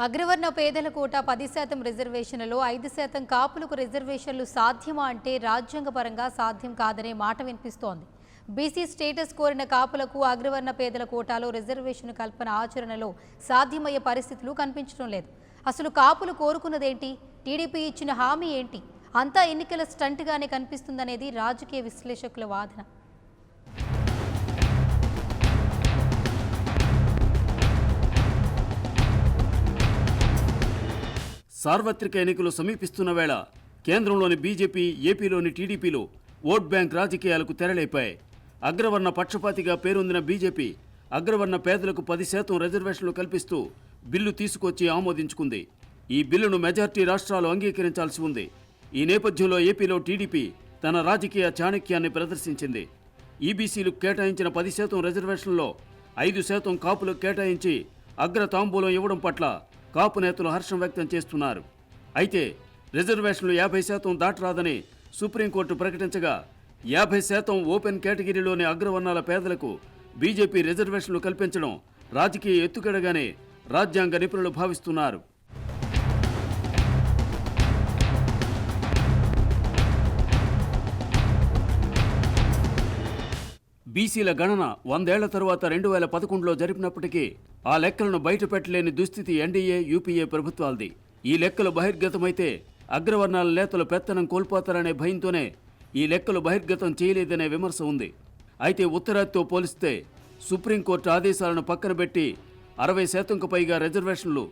అగ్రవర్ణ పేదల కోట 10% రిజర్వేషన్లలో 5% కాపులకు రిజర్వేషన్లు సాధ్యమా అంటే రాజ్యాంగపరంగా సాధ్యం కాదనే మాట వినిపిస్తోంది. బీసీ స్టేటస్ కోరిన కాపులకు అగ్రవర్ణ పేదల కోటాలో రిజర్వేషన్ కల్పన ఆచరణలో సాధ్యమయ్యే పరిస్థితులు కనిపించడం లేదు. అసలు కాపులు కోరుకున్నదేంటి? టీడీపీ ఇచ్చిన హామీ ఏంటి? అంతా ఎన్నికల స్టంట్గానే కనిపిస్తుందనేది రాజకీయ విశ్లేషకుల వాదన. సార్వత్రిక ఎన్నికలు సమీపిస్తున్న వేళ కేంద్రంలోని బీజేపీ, ఏపీలోని టీడీపీలు ఓట్ బ్యాంక్ రాజకీయాలకు తెరలేపాయి. అగ్రవర్ణ పక్షపాతిగా పేరొందిన బీజేపీ అగ్రవర్ణ పేదలకు 10% రిజర్వేషన్లు కల్పిస్తూ బిల్లు తీసుకొచ్చి ఆమోదించుకుంది. ఈ బిల్లును మెజార్టీ రాష్ట్రాలు అంగీకరించాల్సి ఉంది. ఈ నేపథ్యంలో ఏపీలో టీడీపీ తన రాజకీయ చాణక్యాన్ని ప్రదర్శించింది. ఈబీసీలకు కేటాయించిన 10% రిజర్వేషన్లో 5% కాపులకు కేటాయించి అగ్ర తాంబూలం ఇవ్వడం పట్ల కాపు నేతలు హర్షం వ్యక్తం చేస్తున్నారు. అయితే రిజర్వేషన్లు 50% దాటరాదని సుప్రీంకోర్టు ప్రకటించగా 50% ఓపెన్ కేటగిరీలోని అగ్రవర్ణాల పేదలకు బీజేపీ రిజర్వేషన్లు కల్పించడం రాజకీయ ఎత్తుగడగానే రాజ్యాంగ నిపుణులు భావిస్తున్నారు. బీసీల గణన 100 ఏళ్ల తరువాత 2011లో జరిపినప్పటికీ ఆ లెక్కలను బయటపెట్టలేని దుస్థితి ఎన్డీఏ, యూపీఏ ప్రభుత్వాలది. ఈ లెక్కలు బహిర్గతమైతే అగ్రవర్ణాల నేతలు పెత్తనం కోల్పోతారనే భయంతోనే ఈ లెక్కలు బహిర్గతం చేయలేదనే విమర్శ ఉంది. అయితే ఉత్తరాదితో పోలిస్తే సుప్రీంకోర్టు ఆదేశాలను పక్కన పెట్టి 60%కు పైగా రిజర్వేషన్లు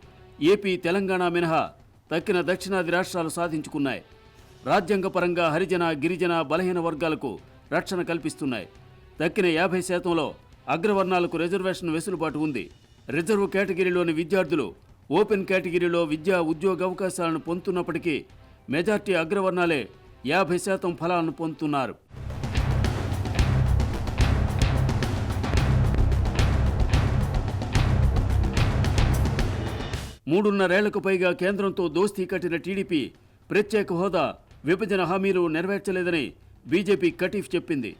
ఏపీ, తెలంగాణ మినహా తక్కిన దక్షిణాది రాష్ట్రాలు సాధించుకున్నాయి. రాజ్యాంగపరంగా హరిజన, గిరిజన, బలహీన వర్గాలకు రక్షణ కల్పిస్తున్నాయి. తక్కిన 50%లో అగ్రవర్ణాలకు రిజర్వేషన్ వెసులుబాటు ఉంది. రిజర్వ్ కేటగిరీలోని విద్యార్థులు ఓపెన్ కేటగిరీలో విద్యా, ఉద్యోగ అవకాశాలను పొందుతున్నప్పటికీ మెజార్టీ అగ్రవర్ణాలే 50% ఫలాలను పొందుతున్నారు. మూడున్నరేళ్లకు పైగా కేంద్రంతో దోస్తీ కట్టిన టీడీపీ ప్రత్యేక హోదా, విభజన హామీలు నెరవేర్చలేదని బీజేపీ కటీఫ్ చెప్పింది.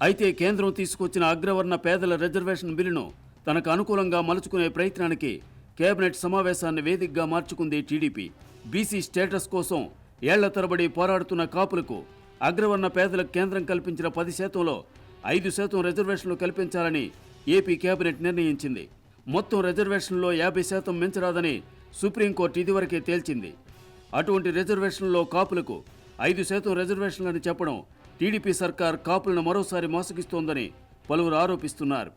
అయితే కేంద్రం తీసుకొచ్చిన అగ్రవర్ణ పేదల రిజర్వేషన్ బిల్లును తనకు అనుకూలంగా మలుచుకునే ప్రయత్నానికి కేబినెట్ సమావేశాన్ని వేదికగా మార్చుకుంది టీడీపీ. బీసీ స్టేటస్ కోసం ఏళ్ల తరబడి పోరాడుతున్న కాపులకు అగ్రవర్ణ పేదలకు కేంద్రం కల్పించిన 10%లో 5% రిజర్వేషన్లు కల్పించాలని ఏపీ కేబినెట్ నిర్ణయించింది. మొత్తం రిజర్వేషన్లో 50% మించరాదని సుప్రీంకోర్టు ఇదివరకే తేల్చింది. అటువంటి రిజర్వేషన్లో కాపులకు 5% రిజర్వేషన్లని చెప్పడం టీడీపీ సర్కార్ కాపులను మరోసారి మోసగిస్తోందని పలువురు ఆరోపిస్తున్నారు.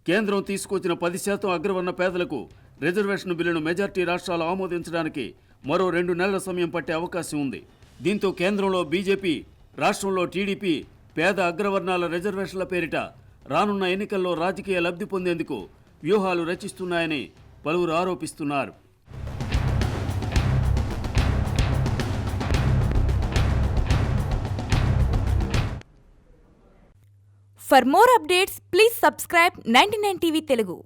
కేంద్రం తీసుకొచ్చిన 10% అగ్రవర్ణ పేదలకు రిజర్వేషన్ బిల్లును మెజార్టీ రాష్ట్రాలు ఆమోదించడానికి మరో 2 నెలల సమయం పట్టే అవకాశం ఉంది. దీంతో కేంద్రంలో బీజేపీ, రాష్ట్రంలో టీడీపీ పేద అగ్రవర్ణాల రిజర్వేషన్ల పేరిట రానున్న ఎన్నికల్లో రాజకీయ లబ్ధి పొందేందుకు వ్యూహాలు రచిస్తున్నాయని పలువురు ఆరోపిస్తున్నారు. For more updates, please subscribe 99 TV Telugu.